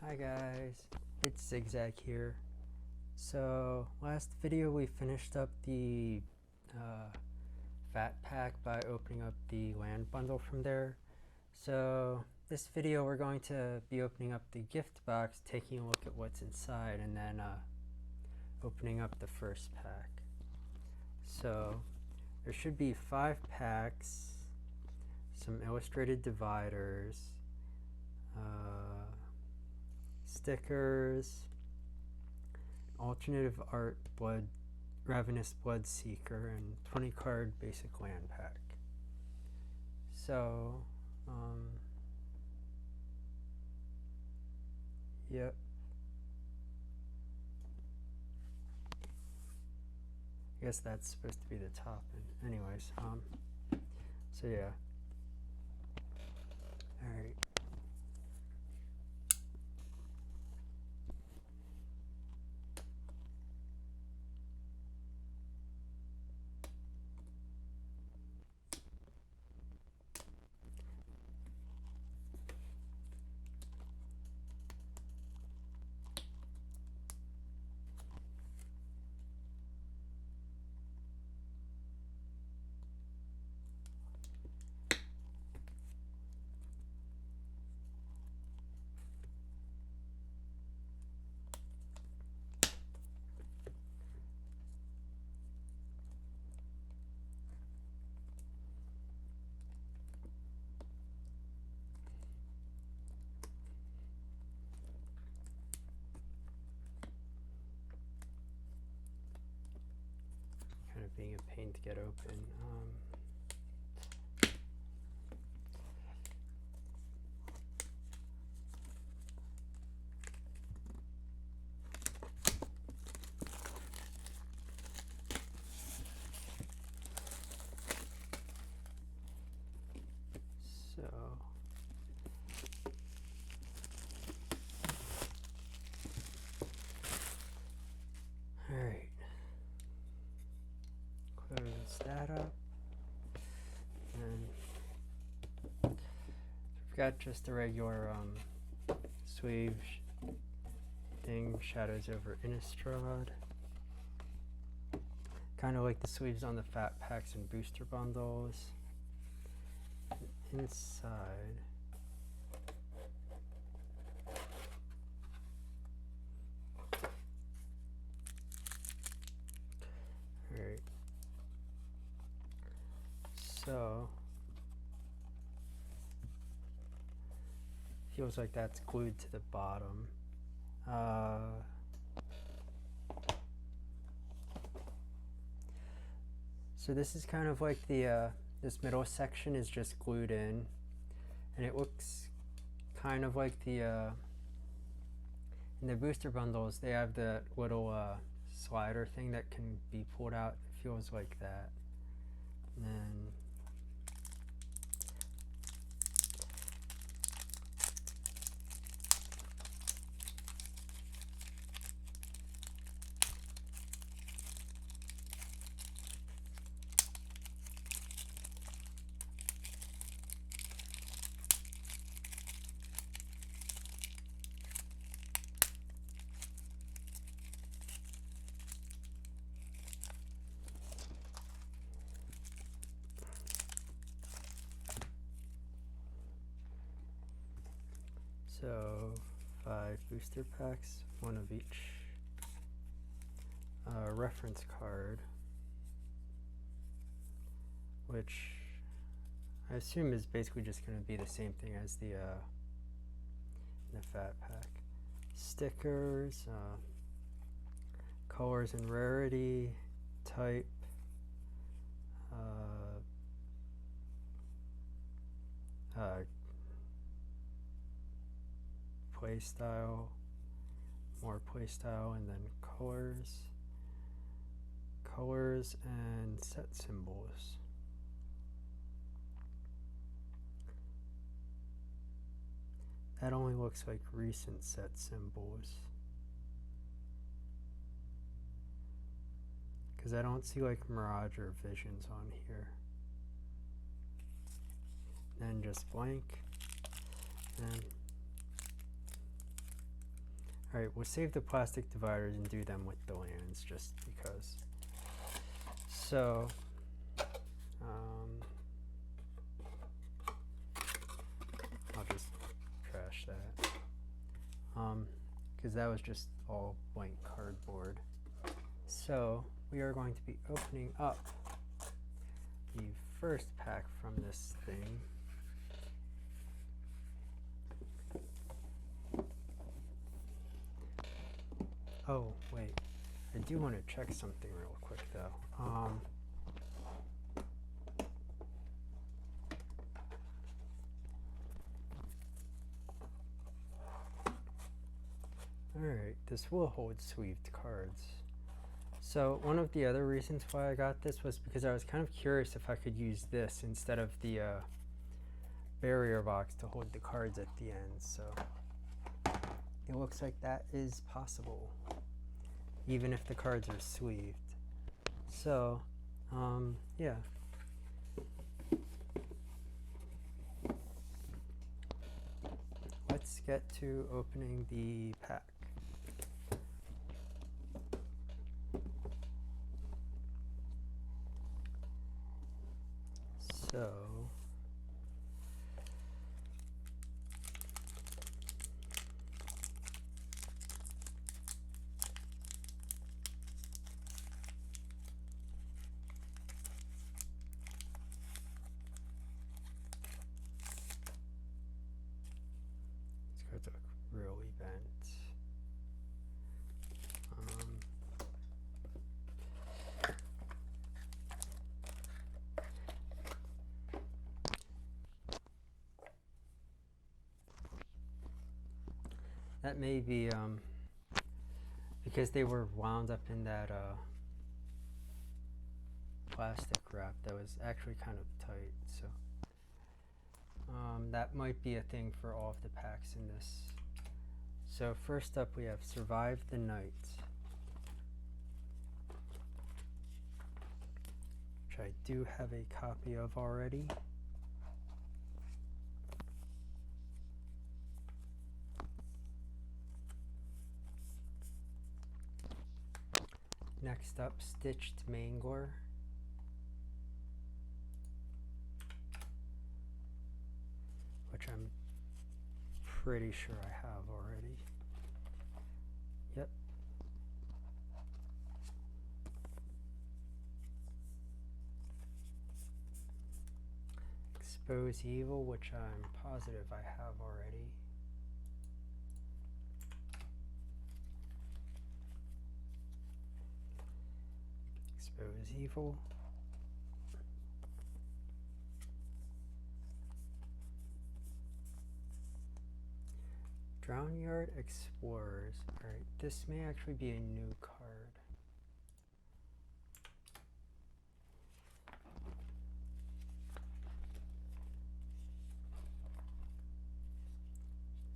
Hi guys, it's Zigzag here. So last video we finished up the Fat Pack by opening up the land bundle from there. So this video we're going to be opening up the gift box, taking a look at what's inside, and then opening up the first pack. So there should be 5 packs, some illustrated dividers, stickers, alternative art Ravenous Bloodseeker, and 20 card basic land pack. So yep, I guess that's supposed to be the top. And anyways, so yeah, all right. Kind of being a pain to get open. So all right, close that up, and we've got just the regular sleeve thing, shadows over Innistrad, kind of like the sleeves on the Fat Packs and booster bundles. Inside, alright, so feels like that's glued to the bottom. So this is kind of like the this middle section is just glued in, and it looks kind of like the in the booster bundles they have the little slider thing that can be pulled out. It feels like that. And then so 5 booster packs, 1 of each. Reference card, which I assume is basically just going to be the same thing as the Fat Pack. Stickers, colors and rarity, type, play style, more play style, and then colors and set symbols. That only looks like recent set symbols, because I don't see like Mirage or Visions on here. Then just blank, and Alright, we'll save the plastic dividers and do them with the lands just because. So, I'll just trash that. Because that was just all blank cardboard. So, we are going to be opening up the first pack from this thing. Oh, wait. I do want to check something real quick, though. Alright, this will hold sleeved cards. So one of the other reasons why I got this was because I was kind of curious if I could use this instead of the barrier box to hold the cards at the end. So it looks like that is possible, even if the cards are sleeved. So, yeah. Let's get to opening the pack. So, these cards look really bent. That may be because they were wound up in that plastic wrap that was actually kind of tight. So that might be a thing for all of the packs in this. So first up we have Survive the Night, which I do have a copy of already. Next up, Stitched Mangler, which I'm pretty sure I have already. Yep. Expose Evil, which I'm positive I have already. Expose Evil. Drownyard Explorers. Alright, this may actually be a new card.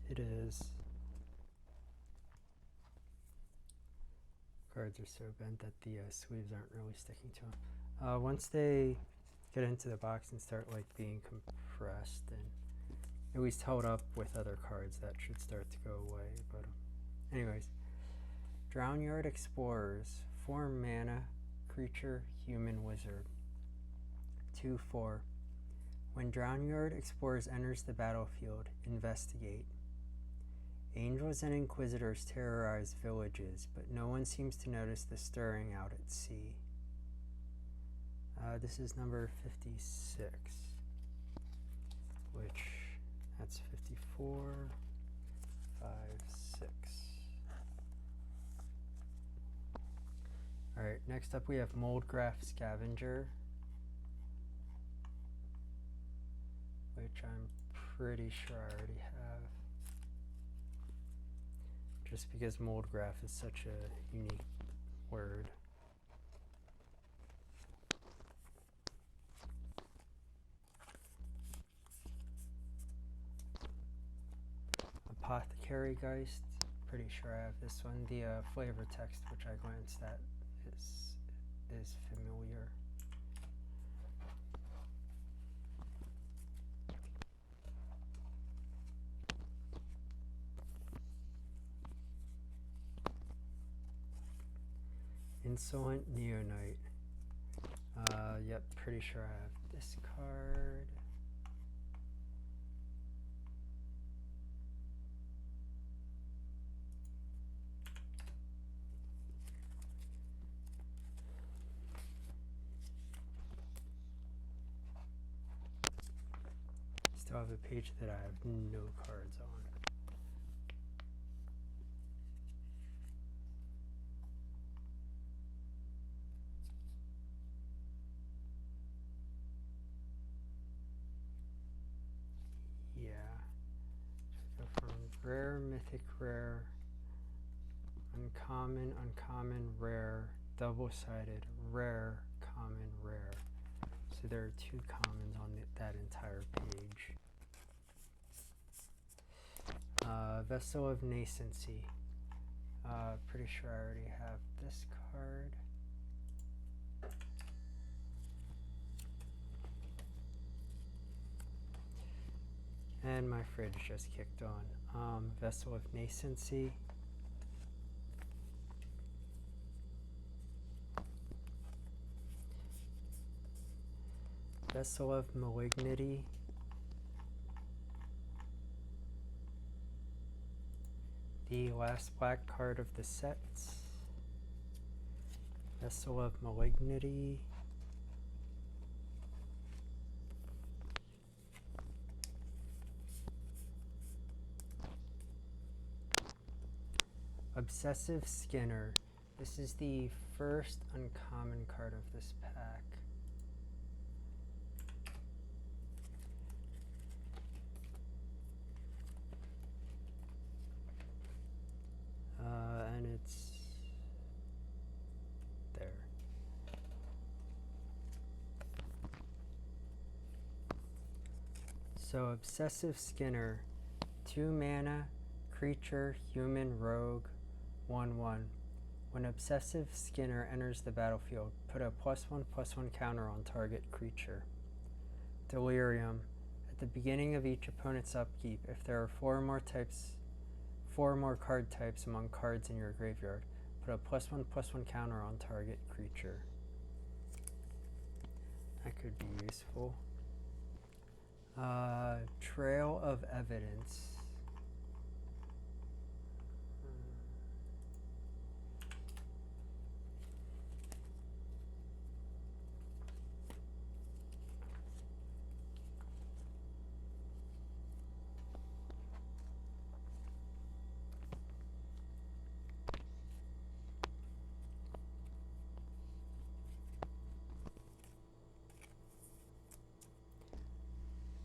It is. Cards are so bent that the sleeves aren't really sticking to them. Once they get into the box and start like being compressed and at least held up with other cards, that should start to go away. But anyways, Drownyard Explorers, 4 mana, creature, human, wizard. 2/4. When Drownyard Explorers enters the battlefield, investigate. Angels and Inquisitors terrorize villages, but no one seems to notice the stirring out at sea. This is number 56, which that's 54, 5, 6. Alright, next up we have Moldgraph Scavenger, which I'm pretty sure I already have. Just because Moldgraph is such a unique word. Apothecary Geist, pretty sure I have this one. The flavor text, which I glanced at, is familiar. Insolent Neonite. Yep, pretty sure I have this card. Still have a page that I have no cards on. Yeah. So from rare, mythic, rare, uncommon, uncommon, rare, double-sided, rare, common, rare. So there are 2 commons on that entire page. Vessel of Nascency. Pretty sure I already have this card. And my fridge just kicked on. Vessel of Nascency. Vessel of Malignity. The last black card of the sets. Vessel of Malignity. Obsessive Skinner. This is the first uncommon card of this pack. And it's there. So Obsessive Skinner, 2 mana, creature, human, rogue, 1/1. When Obsessive Skinner enters the battlefield, put a +1/+1 counter on target creature. Delirium. At the beginning of each opponent's upkeep, if there are 4 more card types among cards in your graveyard, put a +1/+1 counter on target creature. That could be useful. Trail of Evidence.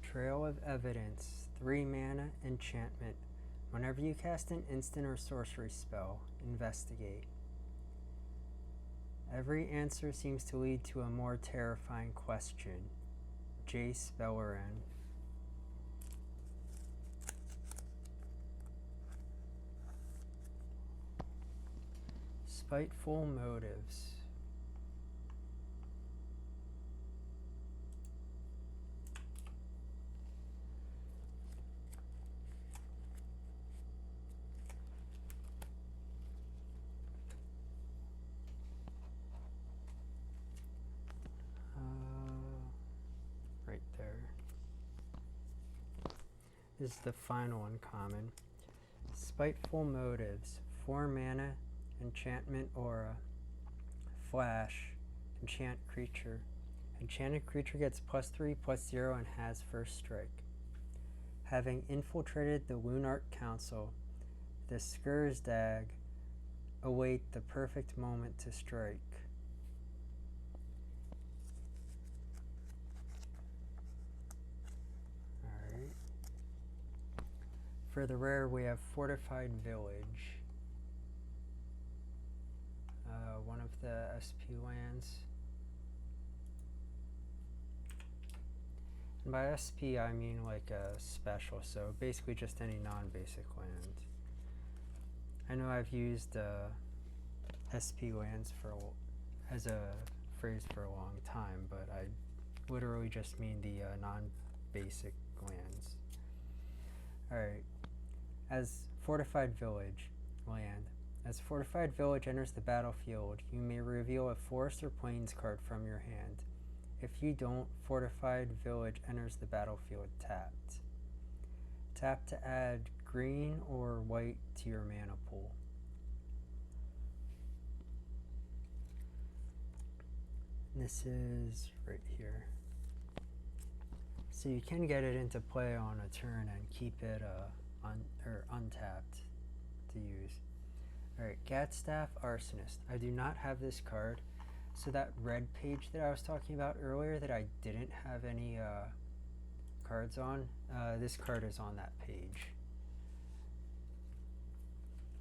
Trail of Evidence, 3 mana, enchantment. Whenever you cast an instant or sorcery spell, investigate. Every answer seems to lead to a more terrifying question. Jace Beleren. Spiteful Motives. Right there. This is the final uncommon. Spiteful Motives, 4 mana, enchantment aura, flash, enchant creature. Enchanted creature gets +3/+0 and has first strike. Having infiltrated the Lunarch Council, the Skursdag await the perfect moment to strike. Alright. For the rare, we have Fortified Village. One of the SP lands. And by SP, I mean like a special, so basically just any non-basic land. I know I've used SP lands as a phrase for a long time, but I literally just mean the non-basic lands. Alright, as Fortified Village land, As Fortified Village enters the battlefield, you may reveal a Forest or Plains card from your hand. If you don't, Fortified Village enters the battlefield tapped. Tap to add green or white to your mana pool. This is right here. So you can get it into play on a turn and keep it untapped to use. Alright, Gatstaff Arsonist. I do not have this card. So that red page that I was talking about earlier that I didn't have any cards on, this card is on that page.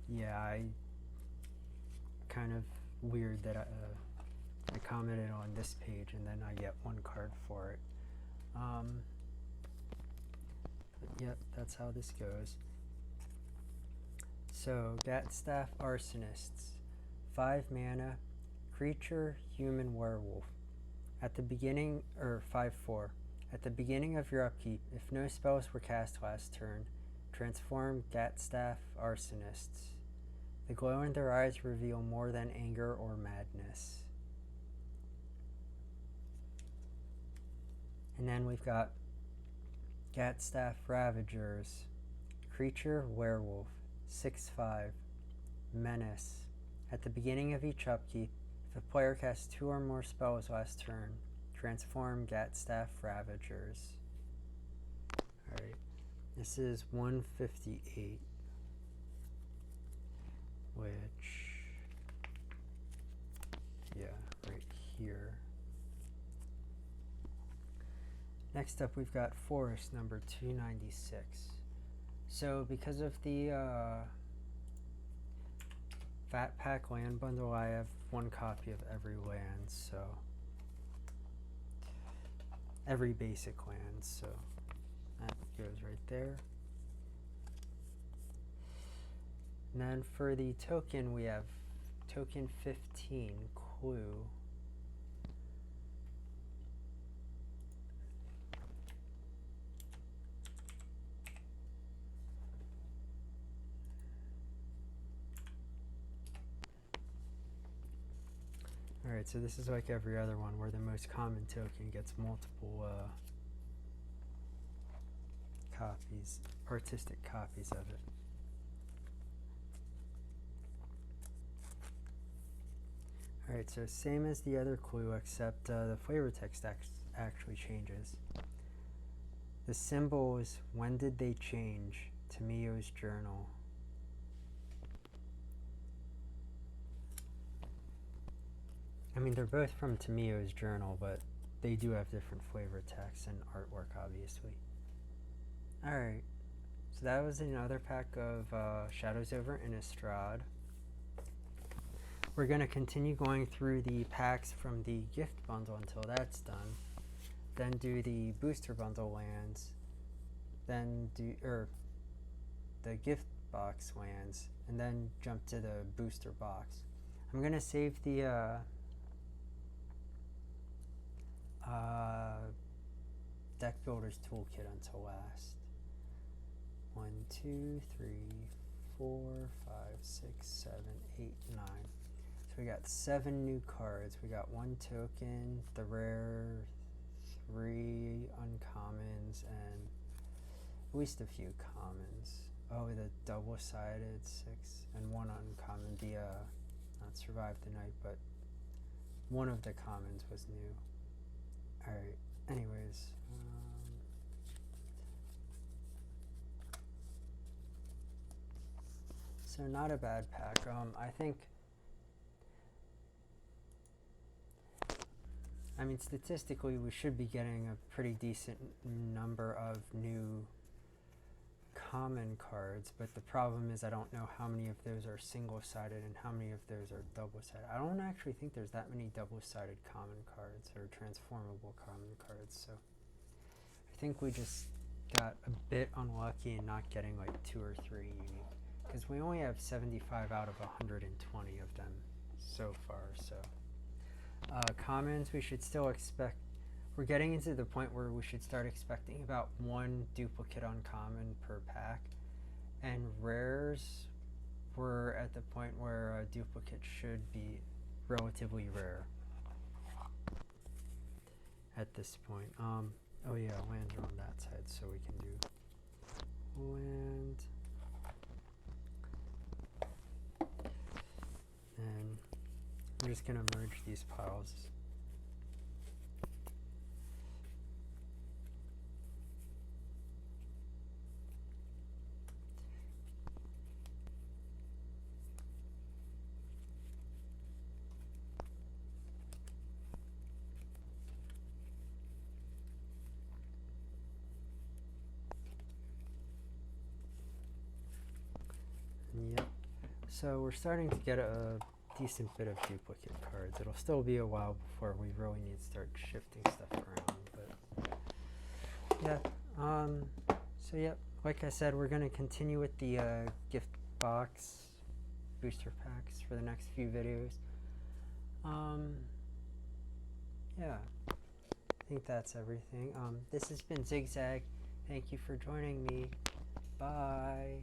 Yeah, I kind of weird that I commented on this page and then I get one card for it. But yep, that's how this goes. So, Gatstaff Arsonists, 5 mana, creature, human, werewolf. At the beginning, 5/4. At the beginning of your upkeep, if no spells were cast last turn, transform Gatstaff Arsonists. The glow in their eyes reveal more than anger or madness. And then we've got Gatstaff Ravagers, creature, werewolf, 6/5, menace. At the beginning of each upkeep, if a player casts 2 or more spells last turn, transform Gatstaff Ravagers. Alright, this is 158, which, yeah, right here. Next up, we've got Forest number 296. So because of the Fat Pack land bundle, I have 1 copy of every land, so every basic land, so that goes right there. And then for the token, we have token 15, Clue. Alright, so this is like every other one where the most common token gets multiple copies, artistic copies of it. Alright, so same as the other clue, except the flavor text actually changes. The symbols, when did they change? Tamio's journal. I mean, they're both from Tamio's journal, but they do have different flavor text and artwork, obviously. Alright, so that was another pack of Shadows over Innistrad. We're going to continue going through the packs from the gift bundle until that's done. Then do the booster bundle lands. Then do the gift box lands. And then jump to the booster box. I'm going to save the Deck Builder's Toolkit until last. 1, 2, 3, 4, 5, 6, 7, 8, 9. So we got 7 new cards. We got 1 token, the rare, 3 uncommons, and at least a few commons. Oh, the double-sided 6 and 1 uncommon. The not Survive the Night, but one of the commons was new. Alright, anyways. So not a bad pack. I mean, statistically, we should be getting a pretty decent number of new common cards, but the problem is I don't know how many of those are single-sided and how many of those are double-sided. I don't actually think there's that many double-sided common cards or transformable common cards, so I think we just got a bit unlucky in not getting like 2 or 3 unique, because we only have 75 out of 120 of them so far. So commons, we should still expect. We're getting into the point where we should start expecting about 1 duplicate uncommon per pack. And rares, we're at the point where duplicates should be relatively rare at this point. Oh yeah, lands are on that side, so we can do land. And I'm just gonna merge these piles. Yep. So we're starting to get a decent bit of duplicate cards. It'll still be a while before we really need to start shifting stuff around, but yeah. So yeah, like I said, we're gonna continue with the gift box booster packs for the next few videos. Yeah, I think that's everything. This has been Zigzag. Thank you for joining me. Bye.